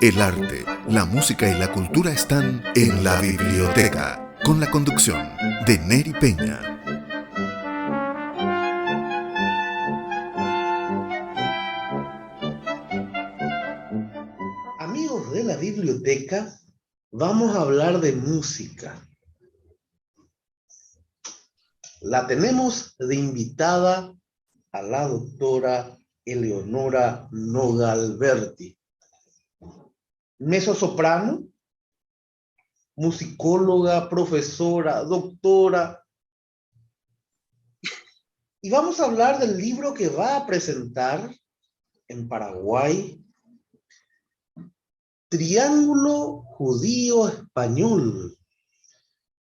El arte, la música y la cultura están en la biblioteca, con la conducción de Neri Peña. Amigos de la biblioteca, vamos a hablar de música. La tenemos de invitada a la doctora Eleonora Nogalberti, mezzosoprano, musicóloga, profesora, doctora. Y vamos a hablar del libro que va a presentar en Paraguay, Triángulo Judío Español,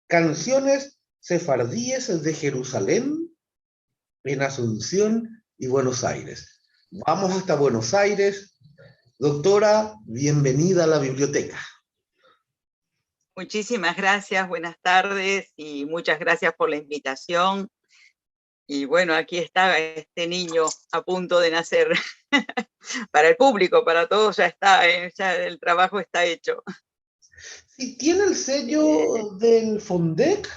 canciones sefardíes de Jerusalén, en Asunción y Buenos Aires. Vamos hasta Buenos Aires. Doctora, bienvenida a la biblioteca. Muchísimas gracias, buenas tardes y muchas gracias por la invitación. Y bueno, aquí está este niño a punto de nacer. Para el público, para todos ya está, ya el trabajo está hecho. Sí, tiene el sello del Fondec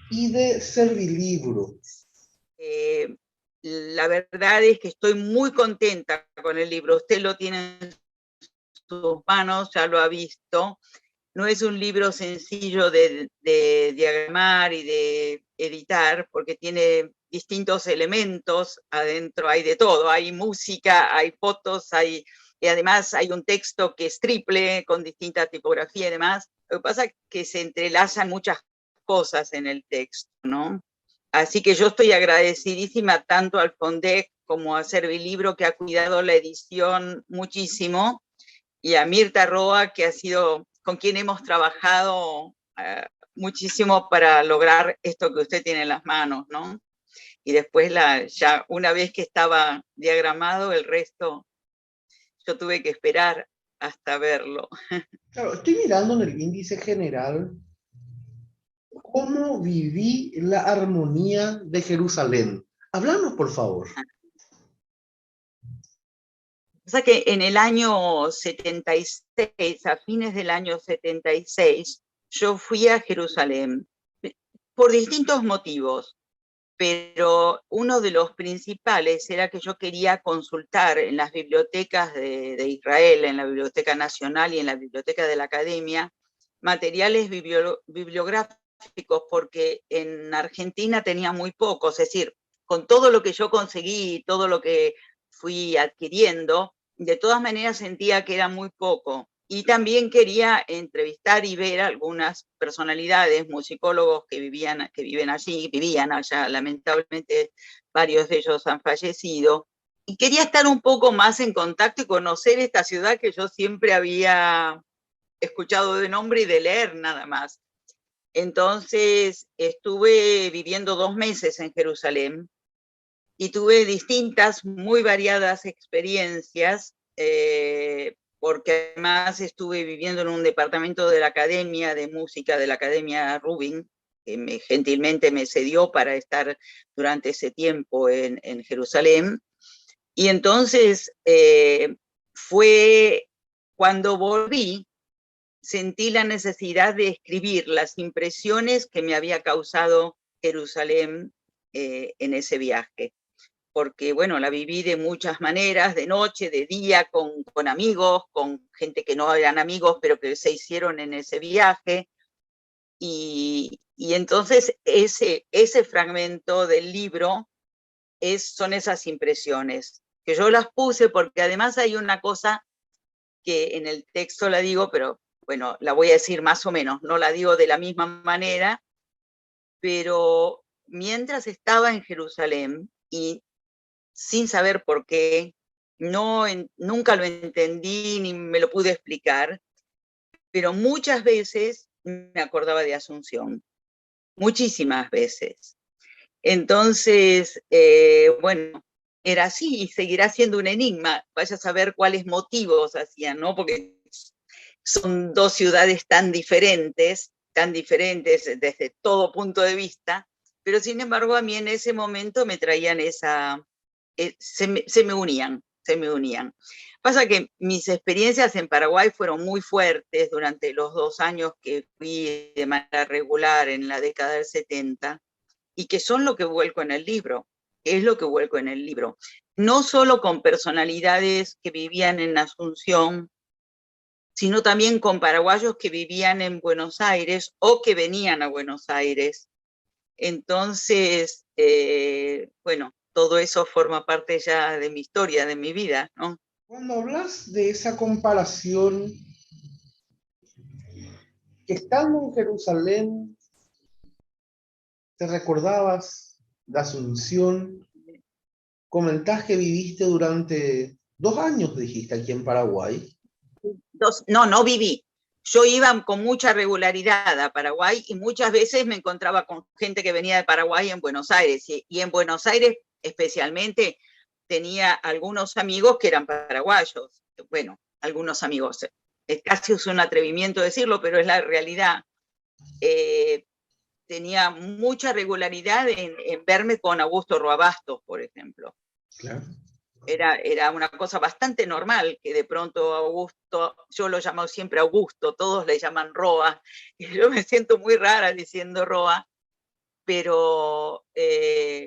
y de Servilibro. La verdad es que estoy muy contenta con el libro. Usted lo tiene en sus manos, ya lo ha visto. No es un libro sencillo de diagramar y de editar, porque tiene distintos elementos adentro, hay de todo, hay música, hay fotos, y además hay un texto que es triple, con distinta tipografía y demás. Lo que pasa es que se entrelazan muchas cosas en el texto, ¿no? Así que yo estoy agradecidísima tanto al Fondec como a Servilibro, que ha cuidado la edición muchísimo, y a Mirta Roa, que ha sido con quien hemos trabajado muchísimo para lograr esto que usted tiene en las manos, ¿no? Y después, ya una vez que estaba diagramado, el resto yo tuve que esperar hasta verlo. Claro, estoy mirando en el índice general cómo viví la armonía de Jerusalén. Háblanos, por favor. O sea que en el año 76, a fines del año 76, yo fui a Jerusalén por distintos motivos, pero uno de los principales era que yo quería consultar en las bibliotecas de Israel, en la Biblioteca Nacional y en la Biblioteca de la Academia, materiales bibliográficos, porque en Argentina tenía muy pocos, es decir, con todo lo que yo conseguí, todo lo que fui adquiriendo, de todas maneras sentía que era muy poco. Y también quería entrevistar y ver algunas personalidades, musicólogos que vivían allá, lamentablemente varios de ellos han fallecido, y quería estar un poco más en contacto y conocer esta ciudad que yo siempre había escuchado de nombre y de leer nada más. Entonces estuve viviendo 2 meses en Jerusalén y tuve distintas, muy variadas experiencias, porque además estuve viviendo en un departamento de la Academia de Música, de la Academia Rubin, que gentilmente me cedió para estar durante ese tiempo en Jerusalén. Y entonces fue cuando volví, sentí la necesidad de escribir las impresiones que me había causado Jerusalén en ese viaje. Porque, bueno, la viví de muchas maneras, de noche, de día, con amigos, con gente que no eran amigos, pero que se hicieron en ese viaje. Y entonces ese fragmento del libro son esas impresiones, que yo las puse porque además hay una cosa que en el texto la digo, pero bueno, la voy a decir más o menos, no la digo de la misma manera, pero mientras estaba en Jerusalén y sin saber por qué, nunca lo entendí ni me lo pude explicar, pero muchas veces me acordaba de Asunción, muchísimas veces. Entonces, bueno, era así y seguirá siendo un enigma. Vaya a saber cuáles motivos hacían, ¿no? Porque son 2 ciudades tan diferentes desde todo punto de vista, pero sin embargo a mí en ese momento me traían se me unían. Pasa que mis experiencias en Paraguay fueron muy fuertes durante los 2 años que fui de manera regular en la década del 70, y que son lo que vuelco en el libro, es lo que vuelco en el libro. No solo con personalidades que vivían en Asunción, sino también con paraguayos que vivían en Buenos Aires o que venían a Buenos Aires. Entonces, bueno, todo eso forma parte ya de mi historia, de mi vida, ¿no? Cuando hablas de esa comparación, que estando en Jerusalén, te recordabas de Asunción, comentás que viviste durante 2 años, dijiste, aquí en Paraguay. No viví. Yo iba con mucha regularidad a Paraguay y muchas veces me encontraba con gente que venía de Paraguay en Buenos Aires. Y en Buenos Aires especialmente tenía algunos amigos que eran paraguayos. Bueno, algunos amigos. Casi es un atrevimiento decirlo, pero es la realidad. Tenía mucha regularidad en verme con Augusto Roabastos, por ejemplo. Claro. Era una cosa bastante normal que de pronto Augusto, yo lo llamo siempre Augusto, todos le llaman Roa, y yo me siento muy rara diciendo Roa, pero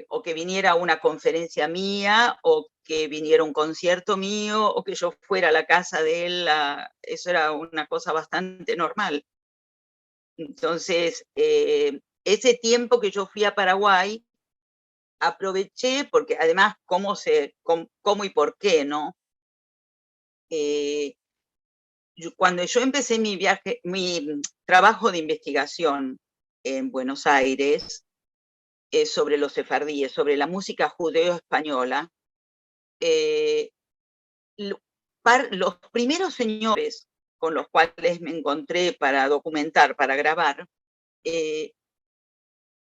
o que viniera a una conferencia mía, o que viniera a un concierto mío, o que yo fuera a la casa de él, eso era una cosa bastante normal. Entonces, ese tiempo que yo fui a Paraguay, aproveché, porque además, cómo y por qué, ¿no? Cuando yo empecé mi trabajo de investigación en Buenos Aires, sobre los sefardíes, sobre la música judeo-española, los primeros señores con los cuales me encontré para documentar, para grabar,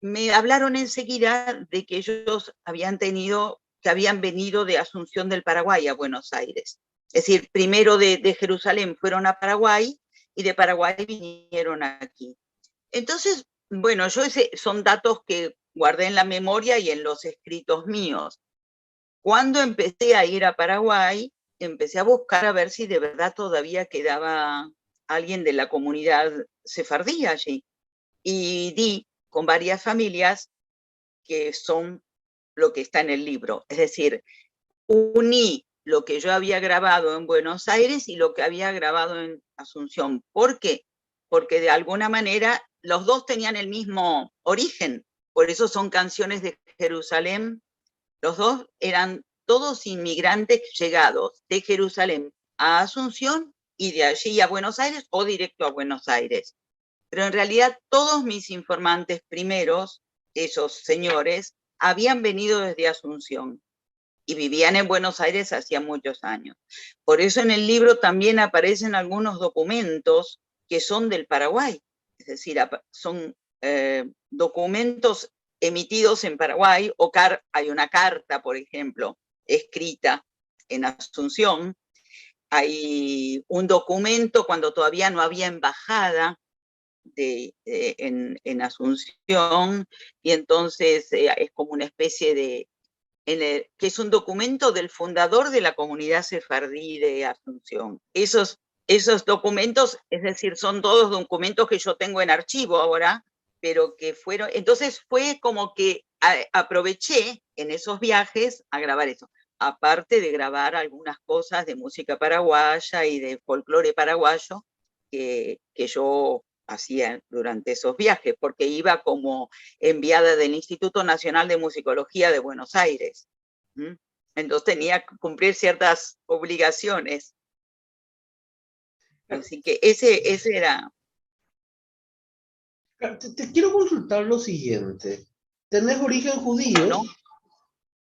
me hablaron enseguida de que ellos que habían venido de Asunción del Paraguay a Buenos Aires. Es decir, primero de Jerusalén fueron a Paraguay y de Paraguay vinieron aquí. Entonces, bueno, son datos que guardé en la memoria y en los escritos míos. Cuando empecé a ir a Paraguay, empecé a buscar a ver si de verdad todavía quedaba alguien de la comunidad sefardí allí. Y di con varias familias que son lo que está en el libro. Es decir, uní lo que yo había grabado en Buenos Aires y lo que había grabado en Asunción. ¿Por qué? Porque de alguna manera los dos tenían el mismo origen. Por eso son canciones de Jerusalén. Los dos eran todos inmigrantes llegados de Jerusalén a Asunción y de allí a Buenos Aires o directo a Buenos Aires. Pero en realidad todos mis informantes primeros, esos señores, habían venido desde Asunción y vivían en Buenos Aires hacía muchos años. Por eso en el libro también aparecen algunos documentos que son del Paraguay, es decir, son documentos emitidos en Paraguay, o hay una carta, por ejemplo, escrita en Asunción, hay un documento cuando todavía no había embajada en Asunción, y entonces es como una especie de, que es un documento del fundador de la comunidad sefardí de Asunción. Esos documentos, es decir, son todos documentos que yo tengo en archivo ahora, pero que fueron, entonces fue como que aproveché en esos viajes a grabar eso, aparte de grabar algunas cosas de música paraguaya y de folclore paraguayo que yo hacía durante esos viajes, porque iba como enviada del Instituto Nacional de Musicología de Buenos Aires. Entonces tenía que cumplir ciertas obligaciones. Así que ese era. Te quiero consultar lo siguiente. ¿Tenés origen judío? ¿No?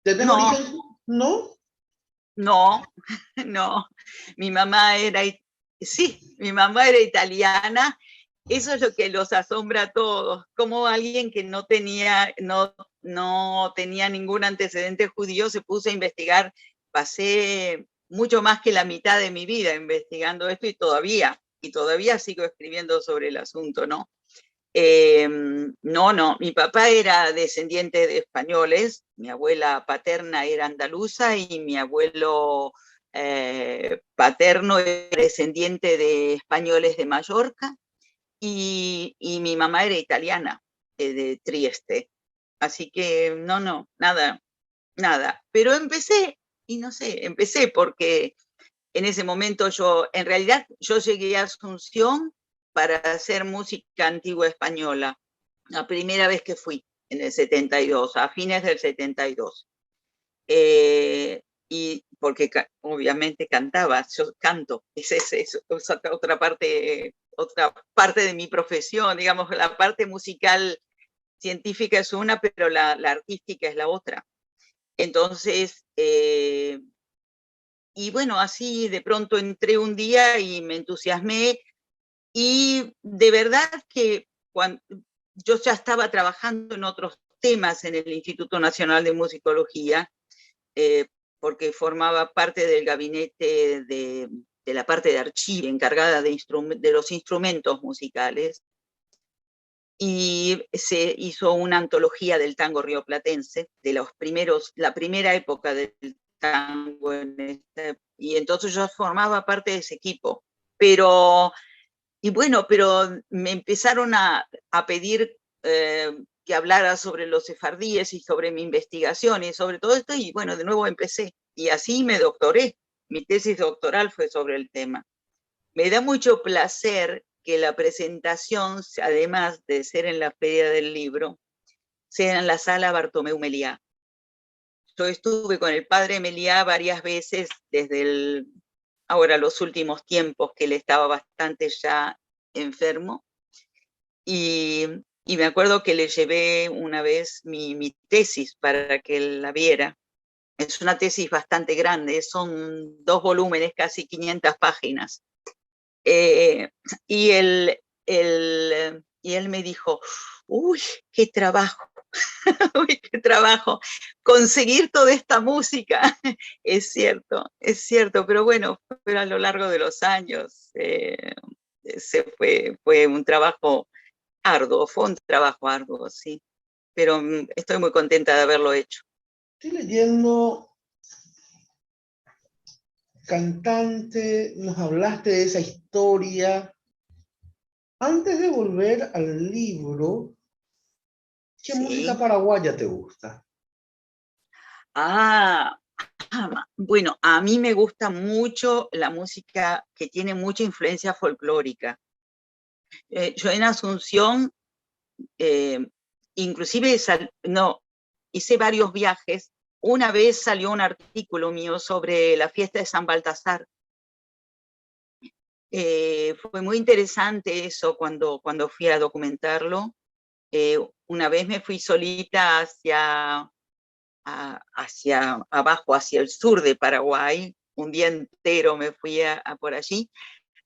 ¿Tenés origen? ¿No? No, no. Mi mamá era italiana. Eso es lo que los asombra a todos, como alguien que no tenía ningún antecedente judío se puso a investigar. Pasé mucho más que la mitad de mi vida investigando esto y todavía sigo escribiendo sobre el asunto, ¿no? No, mi papá era descendiente de españoles, mi abuela paterna era andaluza y mi abuelo paterno era descendiente de españoles de Mallorca y mi mamá era italiana, de Trieste. Así que no, nada. Pero empecé, y no sé, empecé porque en ese momento en realidad yo llegué a Asunción para hacer música antigua española, la primera vez que fui, en el 72, a fines del 72. Y porque obviamente cantaba, yo canto, es otra parte de mi profesión, digamos, la parte musical científica es una, pero la artística es la otra. Entonces, y bueno, así de pronto entré un día y me entusiasmé, y de verdad que cuando yo ya estaba trabajando en otros temas en el Instituto Nacional de Musicología, porque formaba parte del gabinete de la parte de archivo, encargada de los instrumentos musicales, y se hizo una antología del tango rioplatense, de la primera época del tango, y entonces yo formaba parte de ese equipo. Pero me empezaron a pedir que hablara sobre los sefardíes y sobre mi investigación y sobre todo esto, y bueno, de nuevo empecé. Y así me doctoré. Mi tesis doctoral fue sobre el tema. Me da mucho placer que la presentación, además de ser en la Feria del Libro, sea en la Sala Bartomeu Meliá. Yo estuve con el padre Meliá varias veces desde ahora los últimos tiempos, que él estaba bastante ya enfermo, y me acuerdo que le llevé una vez mi tesis para que él la viera. Es una tesis bastante grande, son 2 volúmenes, casi 500 páginas. Y él me dijo, uy, qué trabajo, uy, qué trabajo, conseguir toda esta música. Es cierto, pero bueno, fue a lo largo de los años. Fue un trabajo arduo, sí, pero estoy muy contenta de haberlo hecho. Estoy leyendo, cantante, nos hablaste de esa historia. Antes de volver al libro, ¿qué música Sí. paraguaya te gusta? Bueno, a mí me gusta mucho la música que tiene mucha influencia folclórica. Yo en Asunción, inclusive, hice varios viajes. Una vez salió un artículo mío sobre la fiesta de San Baltasar. Fue muy interesante eso cuando fui a documentarlo. Una vez me fui solita hacia abajo, hacia el sur de Paraguay, un día entero me fui por allí,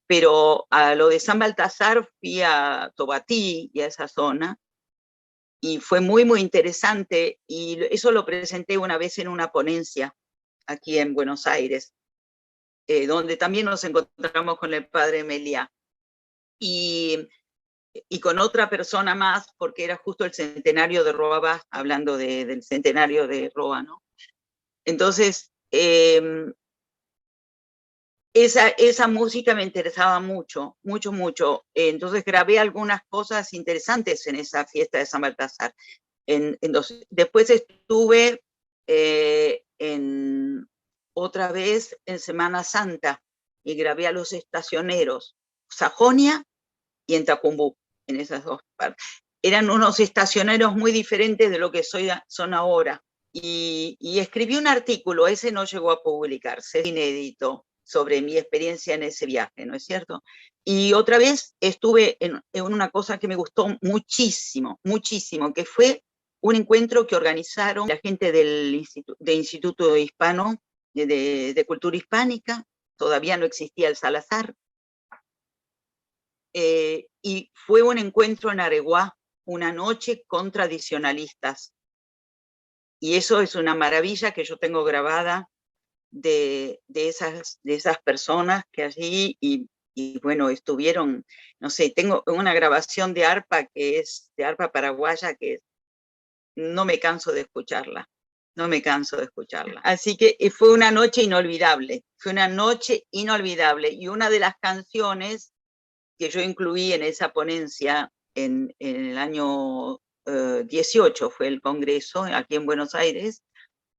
pero a lo de San Baltasar fui a Tobatí y a esa zona, y fue muy, muy interesante, y eso lo presenté una vez en una ponencia aquí en Buenos Aires, donde también nos encontramos con el padre Meliá, y con otra persona más, porque era justo el centenario de Roa, hablando del centenario de Roa, ¿no? Entonces, esa música me interesaba mucho. Entonces grabé algunas cosas interesantes en esa fiesta de San Baltasar. Después estuve otra vez en Semana Santa y grabé a los estacioneros, Sajonia y en Tacumbú, en esas 2 partes. Eran unos estacioneros muy diferentes de lo que son ahora. Y escribí un artículo, ese no llegó a publicarse, inédito, sobre mi experiencia en ese viaje, ¿no es cierto? Y otra vez estuve en una cosa que me gustó muchísimo, que fue un encuentro que organizaron la gente del Instituto Hispano de Cultura Hispánica. Todavía no existía el Salazar, y fue un encuentro en Areguá, una noche con tradicionalistas. Y eso es una maravilla que yo tengo grabada de esas personas que allí, y bueno, estuvieron, no sé, tengo una grabación de arpa, que es de arpa paraguaya, que no me canso de escucharla. no me canso de escucharla. Así que fue una noche inolvidable, fue una noche inolvidable. Y una de las canciones que yo incluí en esa ponencia en el año 18, fue el congreso aquí en Buenos Aires,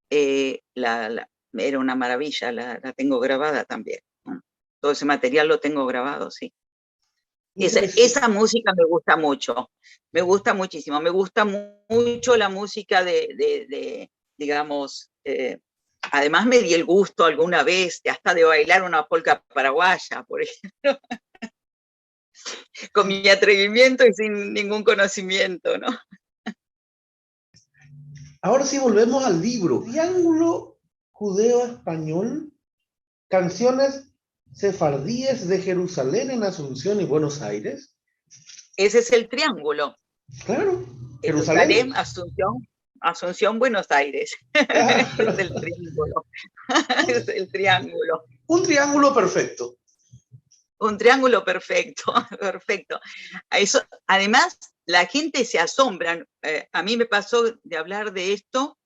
era una maravilla, la tengo grabada también. ¿No? Todo ese material lo tengo grabado, sí. Esa música me gusta mucho, me gusta muchísimo, me gusta mucho la música digamos, además me di el gusto alguna vez hasta de bailar una polca paraguaya, por ejemplo, con mi atrevimiento y sin ningún conocimiento, ¿no? Ahora sí volvemos al libro. Triángulo judeo-español, canciones sefardíes de Jerusalén en Asunción y Buenos Aires. Ese es el triángulo. Claro, Jerusalén, Asunción, Buenos Aires. Claro. Es el triángulo. Es el triángulo. Un triángulo perfecto. Un triángulo perfecto, perfecto. Eso, además, la gente se asombra. A mí me pasó de hablar de esto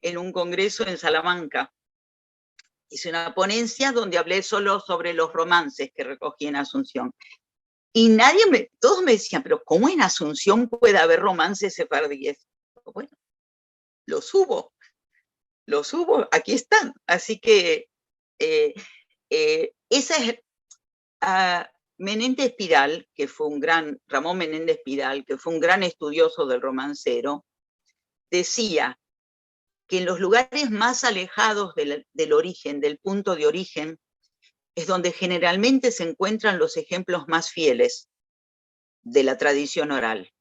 en un congreso en Salamanca. Hice una ponencia donde hablé solo sobre los romances que recogí en Asunción. Y todos me decían, pero ¿cómo en Asunción puede haber romances sefardíes? Bueno, los hubo, aquí están. Así que esa es Menéndez Pidal, que fue Ramón Menéndez Pidal, que fue un gran estudioso del romancero, decía que en los lugares más alejados del origen, del punto de origen, es donde generalmente se encuentran los ejemplos más fieles de la tradición oral.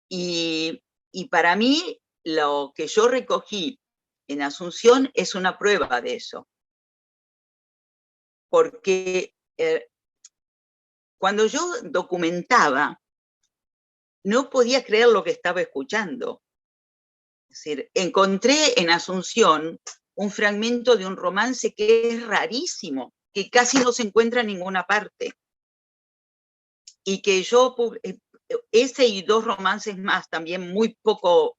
Y para mí, lo que yo recogí en Asunción es una prueba de eso. Porque cuando yo documentaba, no podía creer lo que estaba escuchando. Es decir, encontré en Asunción un fragmento de un romance que es rarísimo, que casi no se encuentra en ninguna parte. Y que yo, ese y dos romances más, también muy poco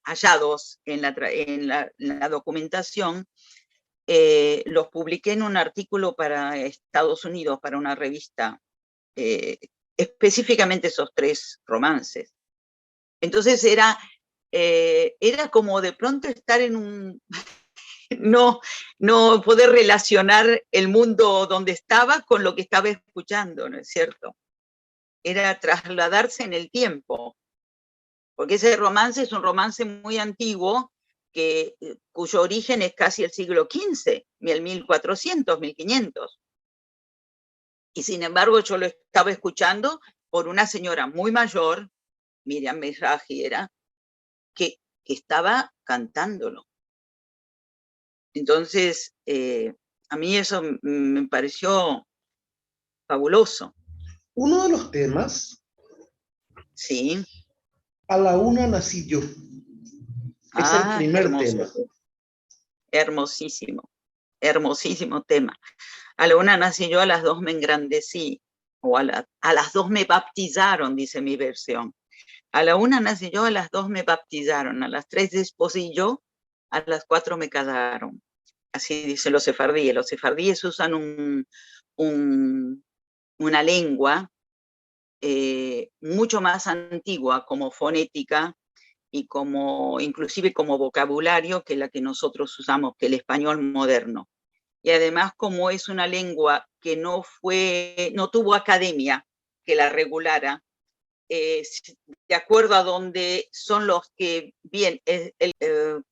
hallados en la documentación, los publiqué en un artículo para Estados Unidos, para una revista, específicamente esos tres romances. Entonces era como de pronto estar en un... no poder relacionar el mundo donde estaba con lo que estaba escuchando, ¿no es cierto? Era trasladarse en el tiempo, porque ese romance es un romance muy antiguo, cuyo origen es casi el siglo XV, el 1400, 1500. Y sin embargo yo lo estaba escuchando por una señora muy mayor, Miriam Mizrahi era, que estaba cantándolo. Entonces, a mí eso me pareció fabuloso. Uno de los temas, sí, A la una nací yo, es el primer tema. Hermosísimo, hermosísimo tema. A la una nací yo, a las dos me engrandecí, o a las dos me baptizaron, dice mi versión. A la una nací yo, a las dos me baptizaron, a las tres desposí yo, a las cuatro me casaron. Así dicen los sefardíes. Los sefardíes usan una lengua mucho más antigua como fonética y inclusive como vocabulario que la que nosotros usamos, que el español moderno. Y además, como es una lengua que no tuvo academia que la regulara, de acuerdo a donde son los que,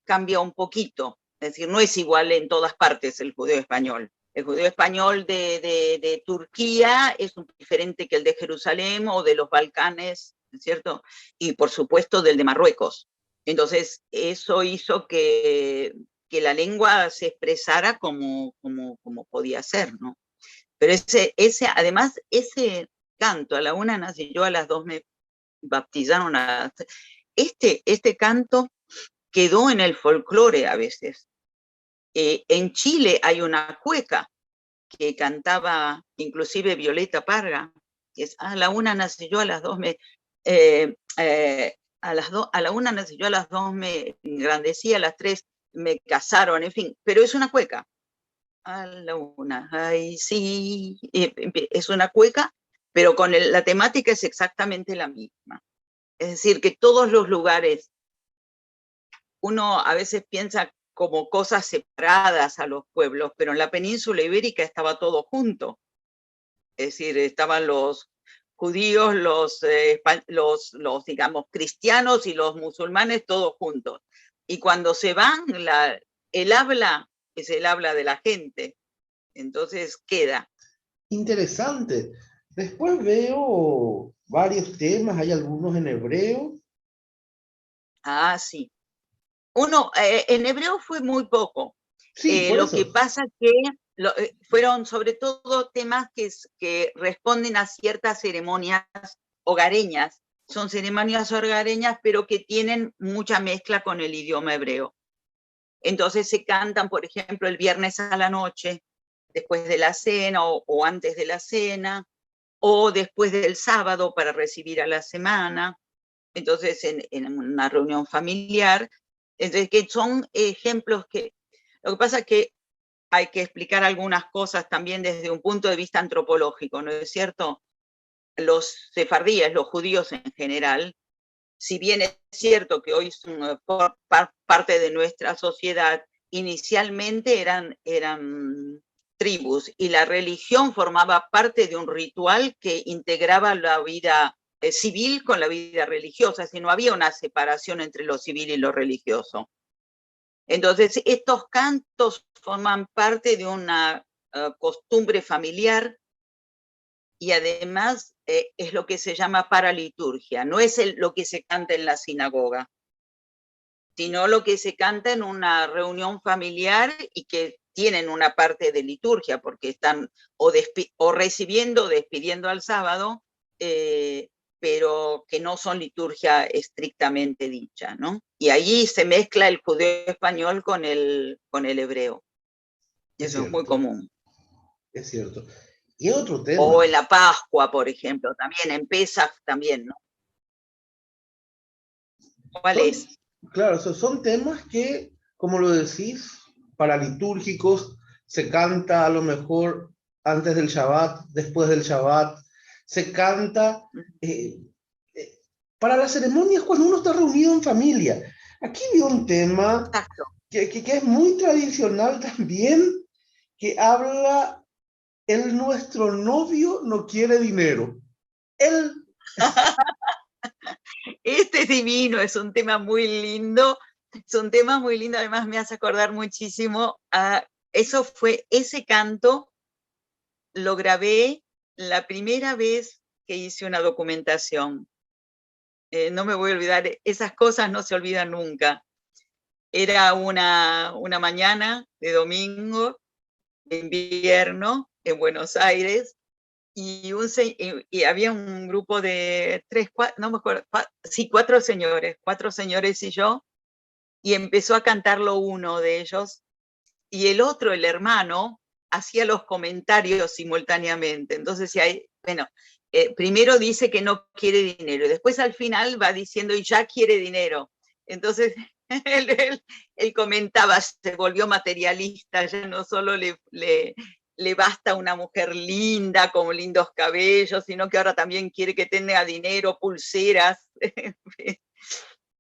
cambia un poquito. Es decir, no es igual en todas partes el judeo español. El judeo español de Turquía es diferente que el de Jerusalén o de los Balcanes, ¿cierto? Y por supuesto del de Marruecos. Entonces, eso hizo que la lengua se expresara como podía ser, ¿no? Pero además, ese canto, a la una nací yo, a las dos me baptizaron. Este canto quedó en el folclore a veces. En Chile hay una cueca que cantaba inclusive Violeta Parra, que es a la una nací yo, a las dos a la una nací yo, a las 2 me engrandecí, a las 3 me casaron, en fin, pero es una cueca. A la una, ay, sí, es una cueca, pero con la temática es exactamente la misma. Es decir, que todos los lugares, uno a veces piensa como cosas separadas a los pueblos, pero en la península ibérica estaba todo junto. Es decir, estaban los judíos, los digamos, cristianos y los musulmanes todos juntos. Y cuando se van, el habla es el habla de la gente. Entonces queda. Interesante. Después veo varios temas, hay algunos en hebreo. Ah, sí. En hebreo fue muy poco. Sí, por Lo eso. que pasa que fueron sobre todo temas que responden a ciertas ceremonias hogareñas. Son ceremonias hogareñas, pero que tienen mucha mezcla con el idioma hebreo. Entonces se cantan, por ejemplo, el viernes a la noche, después de la cena o antes de la cena, o después del sábado para recibir a la semana. Entonces, en una reunión familiar. Entonces, que son ejemplos que... Lo que pasa es que hay que explicar algunas cosas también desde un punto de vista antropológico, ¿no es cierto? Los sefardíes, los judíos en general, si bien es cierto que hoy son parte de nuestra sociedad, inicialmente eran tribus y la religión formaba parte de un ritual que integraba la vida civil con la vida religiosa, si no había una separación entre lo civil y lo religioso. Entonces, estos cantos forman parte de una costumbre familiar y además es lo que se llama paraliturgia, no es lo que se canta en la sinagoga, sino lo que se canta en una reunión familiar y que tienen una parte de liturgia, porque están o recibiendo o despidiendo al sábado, pero que no son liturgia estrictamente dicha, ¿no? Y ahí se mezcla el judeo español con el hebreo. Eso es muy común. Es cierto. Y otro tema. O en la Pascua, por ejemplo, también, en Pesaj también, ¿no? ¿Cuál es? Claro, son temas que, como lo decís, paralitúrgicos, se canta a lo mejor antes del Shabbat, después del Shabbat, se canta para las ceremonias cuando uno está reunido en familia. Aquí veo un tema que es muy tradicional también, que habla, nuestro novio no quiere dinero. Este es divino, es un tema muy lindo, además me hace acordar muchísimo a ese canto lo grabé la primera vez que hice una documentación. No me voy a olvidar, esas cosas no se olvidan nunca. Era una mañana de domingo, de invierno, en Buenos Aires, y había un grupo de 4 señores y yo, y empezó a cantarlo uno de ellos, y el otro, el hermano, hacía los comentarios simultáneamente. Entonces, primero dice que no quiere dinero, y después al final va diciendo, y ya quiere dinero. Entonces, él comentaba, se volvió materialista, ya no solo le basta una mujer linda, con lindos cabellos, sino que ahora también quiere que tenga dinero, pulseras.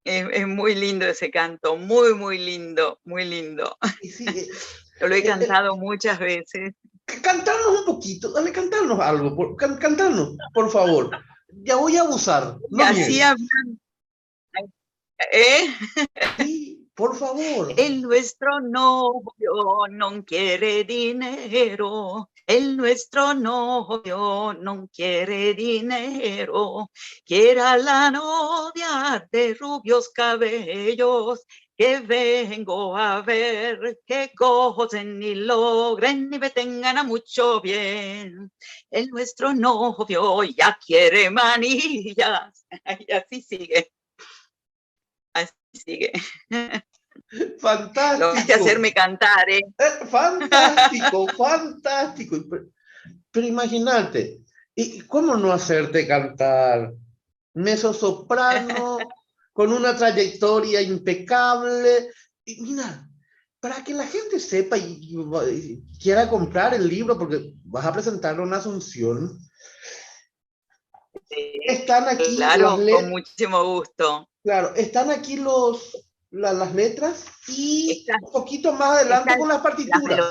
Es muy lindo ese canto, muy, muy lindo, muy lindo. Sí, Yo lo he cantado muchas veces. Cantarnos un poquito, dale, cantarnos algo, cantarnos, por favor. Ya voy a abusar, no así hablan. Sí, por favor. El nuestro novio no quiere dinero, el nuestro novio no quiere dinero, quiera la novia de rubios cabellos, que vengo a ver, que gocen y logren y me tengan a mucho bien. El nuestro novio ya quiere manillas, y así sigue. Así sigue. Fantástico. Lo vas a hacerme cantar, ¿eh? Fantástico, fantástico. Pero imagínate, ¿y cómo no hacerte cantar? Mezzosoprano, con una trayectoria impecable. Y mira, para que la gente sepa y quiera comprar el libro, porque vas a presentarlo en Asunción, están aquí claro, con muchísimo gusto. Claro, están aquí las letras y un poquito más adelante con las partituras.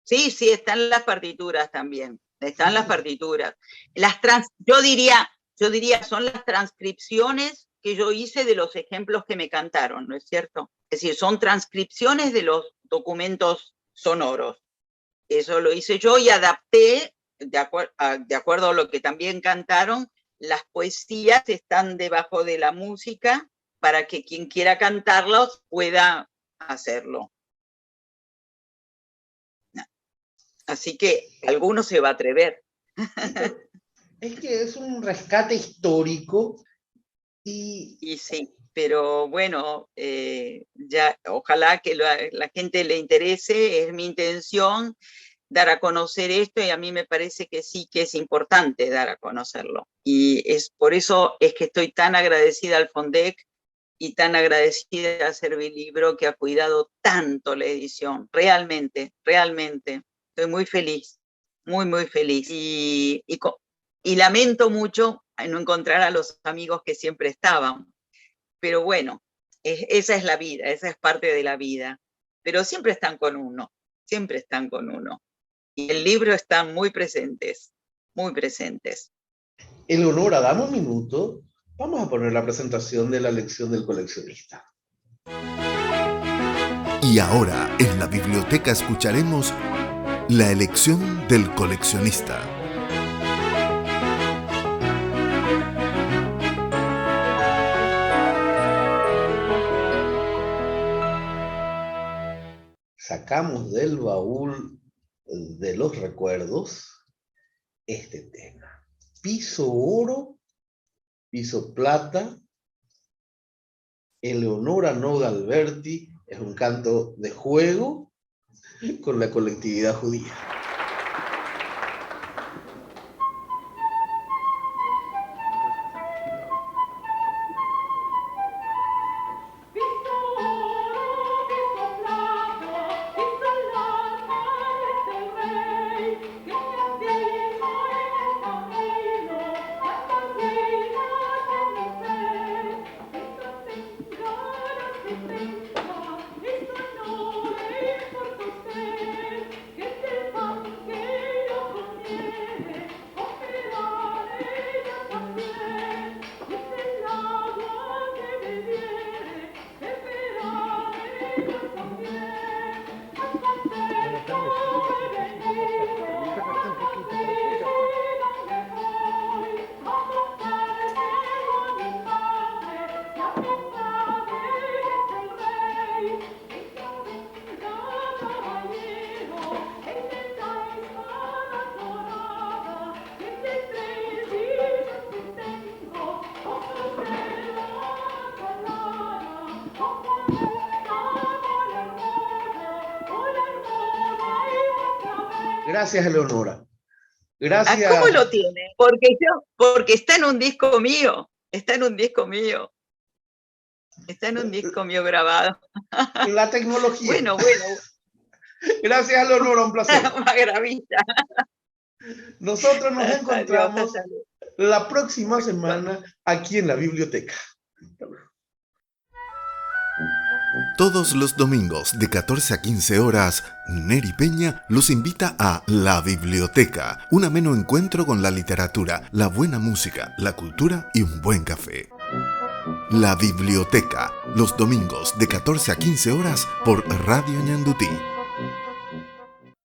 Sí, están las partituras también. Están las partituras. Yo diría, son las transcripciones que yo hice de los ejemplos que me cantaron, ¿no es cierto? Es decir, son transcripciones de los documentos sonoros. Eso lo hice yo y adapté, de acuerdo a lo que también cantaron, las poesías están debajo de la música para que quien quiera cantarlos pueda hacerlo. Así que alguno se va a atrever. Es que es un rescate histórico y sí, pero bueno, ya ojalá que la gente le interese, es mi intención dar a conocer esto y a mí me parece que sí que es importante dar a conocerlo. Y por eso es que estoy tan agradecida al Fondec y tan agradecida a Servilibro que ha cuidado tanto la edición, realmente. Estoy muy feliz, muy feliz. Y lamento mucho no encontrar a los amigos que siempre estaban. Pero bueno, esa es la vida, esa es parte de la vida. Pero siempre están con uno. Y el libro están muy presentes. Eleonora, dame un minuto. Vamos a poner la presentación de la lección del coleccionista. Y ahora, en la biblioteca escucharemos la elección del coleccionista. Sacamos del baúl de los recuerdos este tema. Piso oro, piso plata, Eleonora Noga Alberti, es un canto de juego con la colectividad judía. Gracias, Eleonora. Gracias. ¿Cómo lo tiene? Porque está en un disco mío. Está en un disco mío grabado. La tecnología. Bueno. Gracias, Eleonora, un placer. Maravilla. Nosotros nos encontramos la próxima semana aquí en la biblioteca. Todos los domingos de 14 a 15 horas, Neri Peña los invita a La Biblioteca, un ameno encuentro con la literatura, la buena música, la cultura y un buen café. La Biblioteca, los domingos de 14 a 15 horas por Radio Ñandutí.